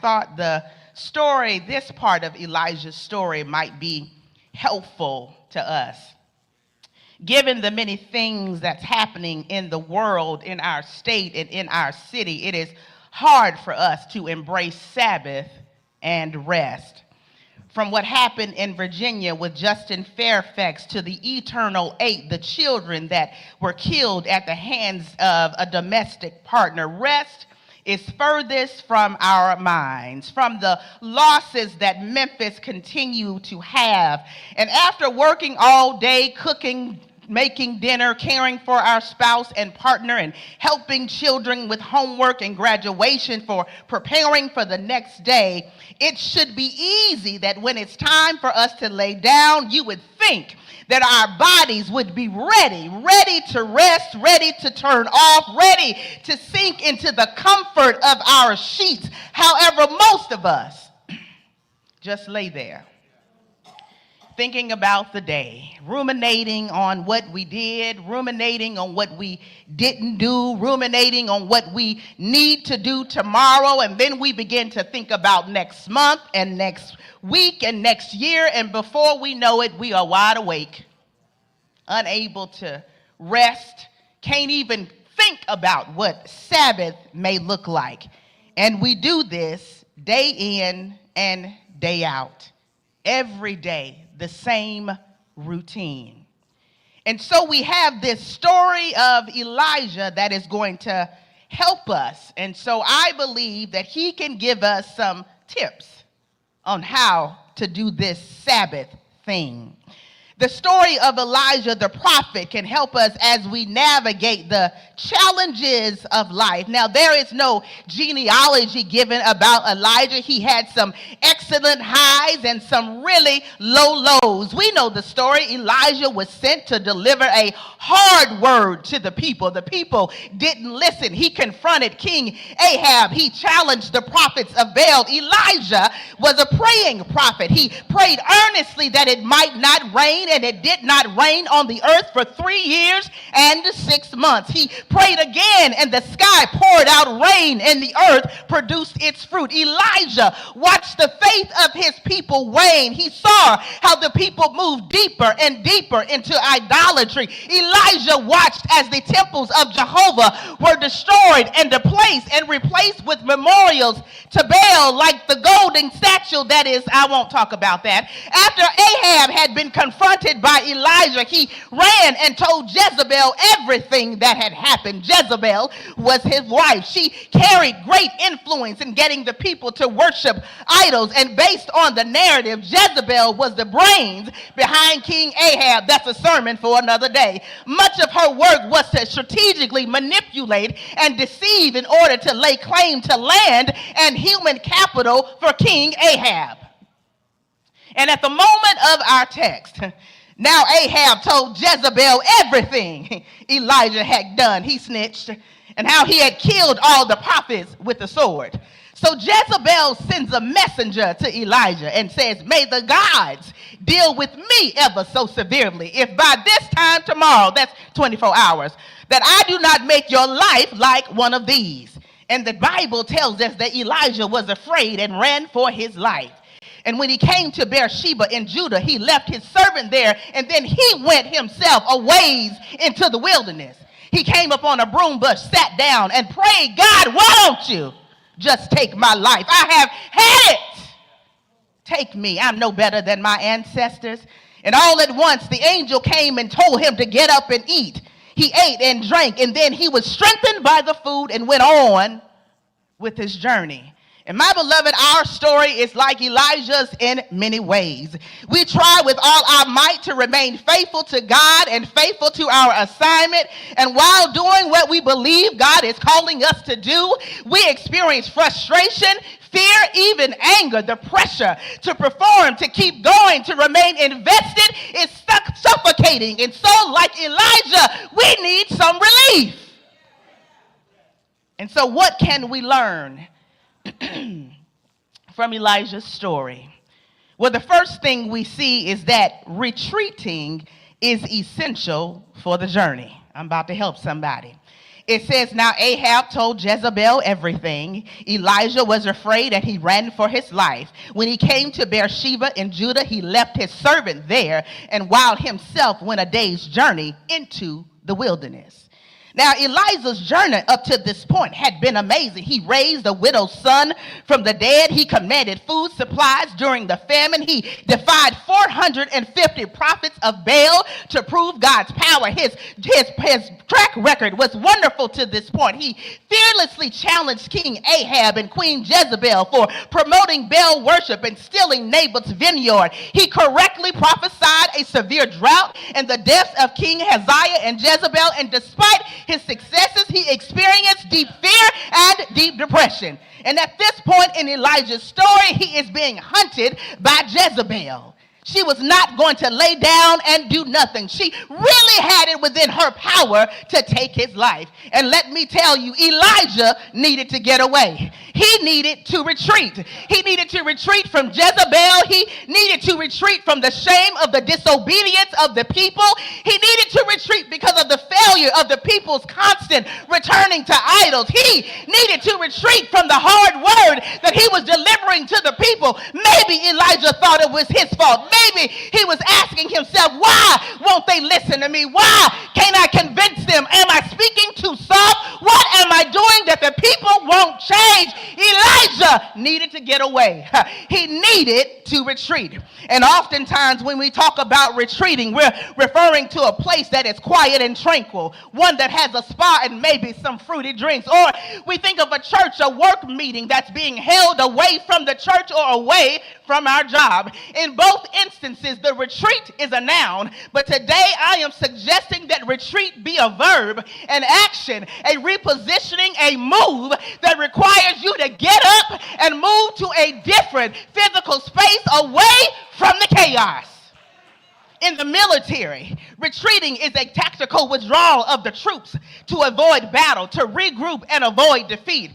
thought this part of Elijah's story might be helpful to us. Given the many things that's happening in the world, in our state, and in our city, it is hard for us to embrace Sabbath and rest. From what happened in Virginia with Justin Fairfax to the Eternal 8, the children that were killed at the hands of a domestic partner, rest is furthest from our minds, from the losses that Memphis continue to have. And after working all day, cooking, making dinner, caring for our spouse and partner, and helping children with homework and graduation, for preparing for the next day, it should be easy that when it's time for us to lay down, you would think that our bodies would be ready to rest, ready to turn off, ready to sink into the comfort of our sheets. However, most of us just lay there, thinking about the day, ruminating on what we did, ruminating on what we didn't do, ruminating on what we need to do tomorrow, and then we begin to think about next month and next week and next year, and before we know it, we are wide awake, unable to rest, can't even think about what Sabbath may look like. And we do this day in and day out, every day, the same routine. And so we have this story of Elijah that is going to help us. And so I believe that he can give us some tips on how to do this Sabbath thing. The story of Elijah the prophet can help us as we navigate the challenges of life. Now, there is no genealogy given about Elijah. He had some excellent highs and some really low lows. We know the story. Elijah was sent to deliver a hard word to the people. The people didn't listen. He confronted King Ahab. He challenged the prophets of Baal. Elijah was a praying prophet. He prayed earnestly that it might not rain, and it did not rain on the earth for 3 years and 6 months. He prayed again, and the sky poured out rain, and the earth produced its fruit. Elijah watched the faith of his people wane. He saw how the people moved deeper and deeper into idolatry. Elijah watched as the temples of Jehovah were destroyed and replaced with memorials to Baal, like the golden statue that is, I won't talk about that. After Ahab had been confronted by Elijah, he ran and told Jezebel everything that had happened. Jezebel was his wife. She carried great influence in getting the people to worship idols, and based on the narrative, Jezebel was the brains behind King Ahab. That's a sermon for another day. Much of her work was to strategically manipulate and deceive in order to lay claim to land and human capital for King Ahab. And at the moment of our text, now Ahab told Jezebel everything Elijah had done. He snitched, and how he had killed all the prophets with the sword. So Jezebel sends a messenger to Elijah and says, "May the gods deal with me ever so severely if by this time tomorrow," that's 24 hours, "that I do not make your life like one of these." And the Bible tells us that Elijah was afraid and ran for his life. And when he came to Beersheba in Judah, he left his servant there, and then he went himself a ways into the wilderness. He came upon a broom bush, sat down, and prayed, "God, why don't you just take my life? I have had it. Take me. I'm no better than my ancestors." And all at once, the angel came and told him to get up and eat. He ate and drank, and then he was strengthened by the food and went on with his journey. And my beloved, our story is like Elijah's in many ways. We try with all our might to remain faithful to God and faithful to our assignment. And while doing what we believe God is calling us to do, we experience frustration, fear, even anger. The pressure to perform, to keep going, to remain invested is suffocating. And so, like Elijah, we need some relief. And so what can we learn from Elijah's story? Well, the first thing we see is that retreating is essential for the journey. I'm about to help somebody. It says, now Ahab told Jezebel everything. Elijah was afraid and he ran for his life. When he came to Beersheba in Judah, he left his servant there and while himself went a day's journey into the wilderness. Now, Elijah's journey up to this point had been amazing. He raised a widow's son from the dead. He commanded food supplies during the famine. He defied 450 prophets of Baal to prove God's power. His track record was wonderful to this point. He fearlessly challenged King Ahab and Queen Jezebel for promoting Baal worship and stealing Naboth's vineyard. He correctly prophesied a severe drought and the deaths of King Hazael and Jezebel, and despite his successes, he experienced deep fear and deep depression. And at this point in Elijah's story, he is being hunted by Jezebel. She was not going to lay down and do nothing. She really had it within her power to take his life. And let me tell you, Elijah needed to get away. He needed to retreat. He needed to retreat from Jezebel. He needed to retreat from the shame of the disobedience of the people. He needed to retreat because of the failure of the people's constant returning to idols. He needed to retreat from the hard word that he was delivering to the people. Maybe Elijah thought it was his fault. Maybe he was asking himself, why won't they listen to me? Why can't I convince them? Am I speaking too soft? What am I doing that the people won't change? Elijah needed to get away. He needed to retreat. And oftentimes when we talk about retreating, we're referring to a place that is quiet and tranquil, one that has a spa and maybe some fruity drinks. Or we think of a church, a work meeting that's being held away from the church or away from our job. In both instances, the retreat is a noun, but today I am suggesting that retreat be a verb, an action, a repositioning, a move that requires you to get up and move to a different physical space away from the chaos. In the military, retreating is a tactical withdrawal of the troops to avoid battle, to regroup and avoid defeat.